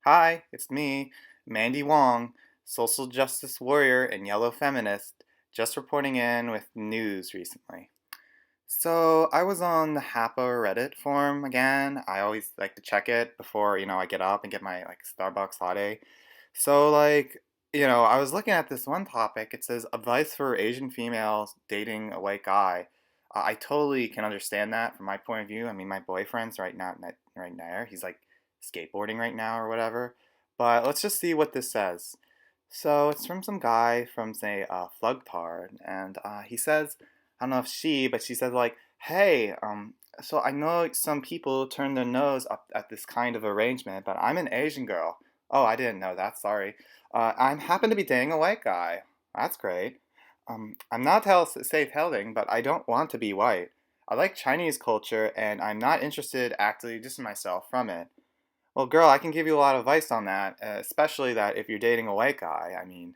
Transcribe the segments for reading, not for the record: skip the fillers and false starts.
Hi, it's me, Mandy Wong, social justice warrior and yellow feminist, just reporting in with news recently. So, I was on the Happa Reddit forum again. I always like to check it before, I get up and get my Starbucks latte. So, I was looking at this one topic. It says advice for Asian females dating a white guy. I totally can understand that from my point of view. I mean, my boyfriend's right there. He's like skateboarding right now or whatever. But let's just see what this says. So it's from some guy from say Flugtard, and he says, I don't know if she, but she says like, hey, so I know some people turn their nose up at this kind of arrangement, but I'm an Asian girl. Oh, I didn't know that. Sorry. I happen to be dating a white guy. That's great. I'm not safe helding, but I don't want to be white. I like Chinese culture, and I'm not interested actively distancing myself from it. Well, girl, I can give you a lot of advice on that, especially that if you're dating a white guy. I mean,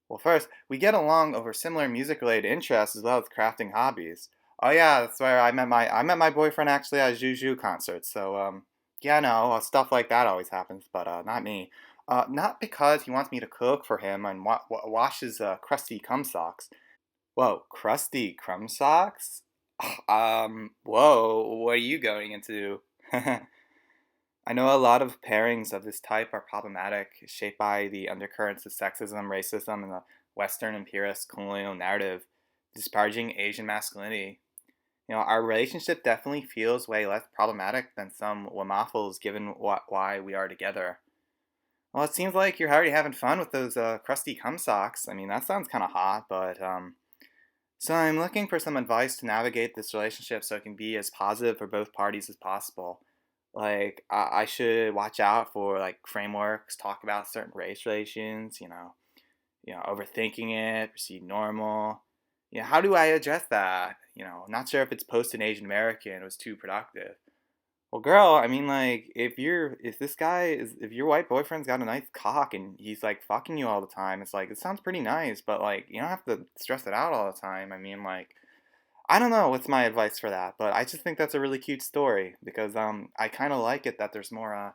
well, first, we get along over similar music-related interests as well as crafting hobbies. Oh yeah, that's where I met my boyfriend actually at a Juju concert. So yeah, no, stuff like that always happens, but not me. Not because he wants me to cook for him and wash his crusty cum socks. Whoa, crusty crumb socks? Whoa, what are you going into? I know a lot of pairings of this type are problematic, shaped by the undercurrents of sexism, racism, and the Western imperialist colonial narrative, disparaging Asian masculinity. Our relationship definitely feels way less problematic than some Wamafels given why we are together. Well, it seems like you're already having fun with those crusty cum socks. I mean, that sounds kind of hot, but so I'm looking for some advice to navigate this relationship so it can be as positive for both parties as possible. Like I should watch out for like frameworks, talk about certain race relations, overthinking it, proceed normal. How do I address that? Not sure if it's post an Asian American was too productive. Well, girl, I mean, like, if your white boyfriend's got a nice cock and he's like fucking you all the time, it's like, it sounds pretty nice, but like, you don't have to stress it out all the time. I mean, like, I don't know what's my advice for that, but I just think that's a really cute story because, I kind of like it that there's more,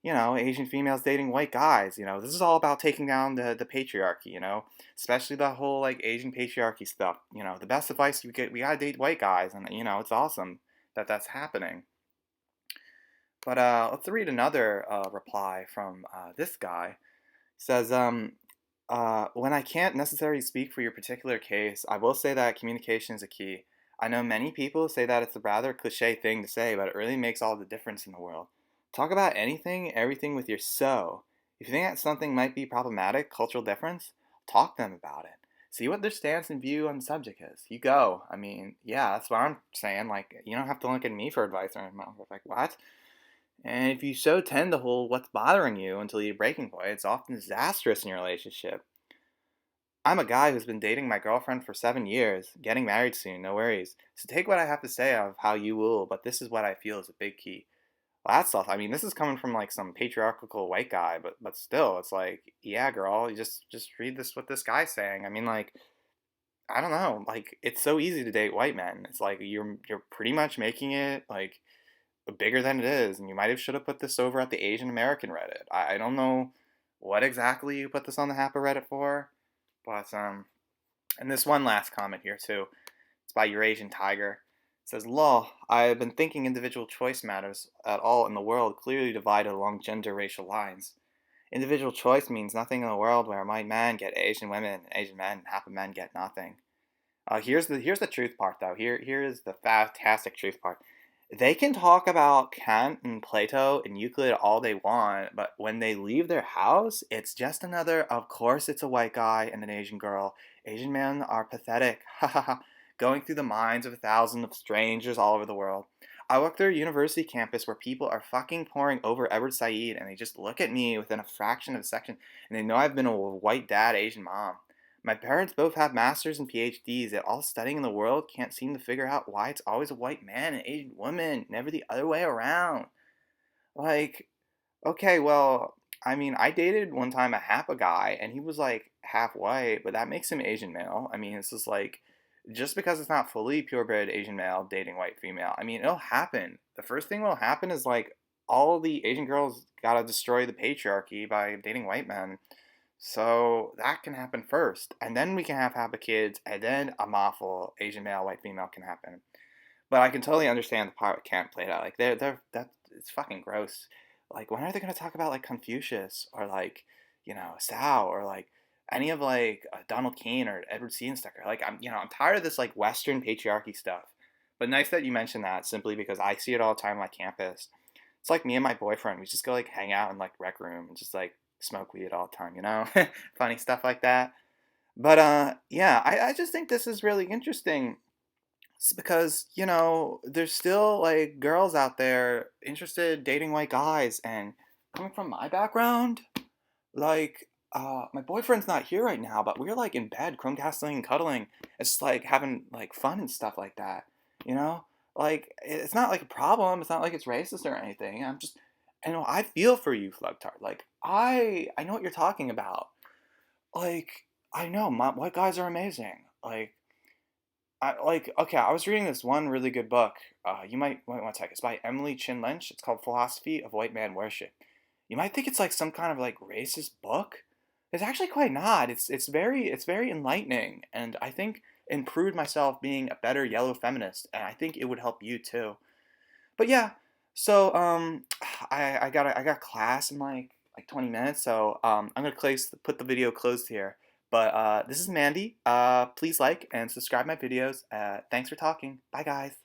Asian females dating white guys. This is all about taking down the patriarchy, especially the whole like Asian patriarchy stuff. The best advice you get, we gotta date white guys, and it's awesome that that's happening. But let's read another reply from this guy. He says, when I can't necessarily speak for your particular case, I will say that communication is a key. I know many people say that it's a rather cliche thing to say, but it really makes all the difference in the world. Talk about anything, everything with your so. If you think that something might be problematic, cultural difference, talk to them about it. See what their stance and view on the subject is. You go. I mean, yeah, that's what I'm saying. Like, you don't have to look at me for advice or anything. Like, what? And if you so tend to hold what's bothering you until you breaking point, it's often disastrous in your relationship. I'm a guy who's been dating my girlfriend for 7 years, getting married soon, no worries. So take what I have to say of how you will, but this is what I feel is a big key. Well, that stuff. I mean, this is coming from like some patriarchal white guy, but still, it's like, yeah, girl, you just read this what this guy's saying. I mean, like, I don't know, like it's so easy to date white men. It's like you're pretty much making it like bigger than it is, and you might have should have put this over at the Asian American Reddit. I don't know what exactly you put this on the Happa Reddit for, but and this one last comment here too. It's by Eurasian Tiger. It says, "Law. I have been thinking individual choice matters at all in the world clearly divided along gender racial lines. Individual choice means nothing in a world where white men get Asian women and Asian men and Happa men get nothing." Here's the truth part though. Here is the fantastic truth part. They can talk about Kant and Plato and Euclid all they want, but when they leave their house, it's just another, of course it's a white guy and an Asian girl. Asian men are pathetic. Ha ha ha. Going through the minds of a thousand of strangers all over the world. I work through a university campus where people are fucking pouring over Edward Said and they just look at me within a fraction of a second and they know I've been a white dad, Asian mom. My parents both have masters and PhDs, yet all studying in the world can't seem to figure out why it's always a white man and Asian woman, never the other way around. Like, okay, well, I mean, I dated one time a Hapa guy, and he was like half white, but that makes him Asian male. I mean, it's just like, just because it's not fully purebred Asian male dating white female, I mean, it'll happen. The first thing will happen is like all the Asian girls gotta destroy the patriarchy by dating white men. So that can happen first, and then we can have the kids, and then a lawful Asian male, white female can happen. But I can totally understand the part that can't play it out. Like they're that it's fucking gross. Like when are they gonna talk about like Confucius or like Sao or like any of like Donald Kane or Edward Seatonstucker? Like I'm tired of this like Western patriarchy stuff. But nice that you mentioned that simply because I see it all the time on my campus. It's like me and my boyfriend. We just go like hang out in like rec room and just like smoke weed all the time. Funny stuff like that. But yeah, I just think this is really interesting it's because, there's still like girls out there interested in dating white guys and coming from my background, like my boyfriend's not here right now, but we're like in bed, chromecasting and cuddling. It's like having like fun and stuff like that, you know? Like it's not like a problem, it's not like it's racist or anything. I feel for you, Flugtard. Like I know what you're talking about. Like I know my white guys are amazing. Okay, I was reading this one really good book. You might want to check. It's by Emily Chin Lynch. It's called Philosophy of White Man Worship. You might think it's like some kind of like racist book. It's actually quite not. It's very enlightening, and I think improved myself being a better yellow feminist, and I think it would help you too. But yeah, so I got class in like 20 minutes, so I'm gonna put the video closed here. But this is Mandy. Please like and subscribe my videos. Thanks for talking. Bye guys.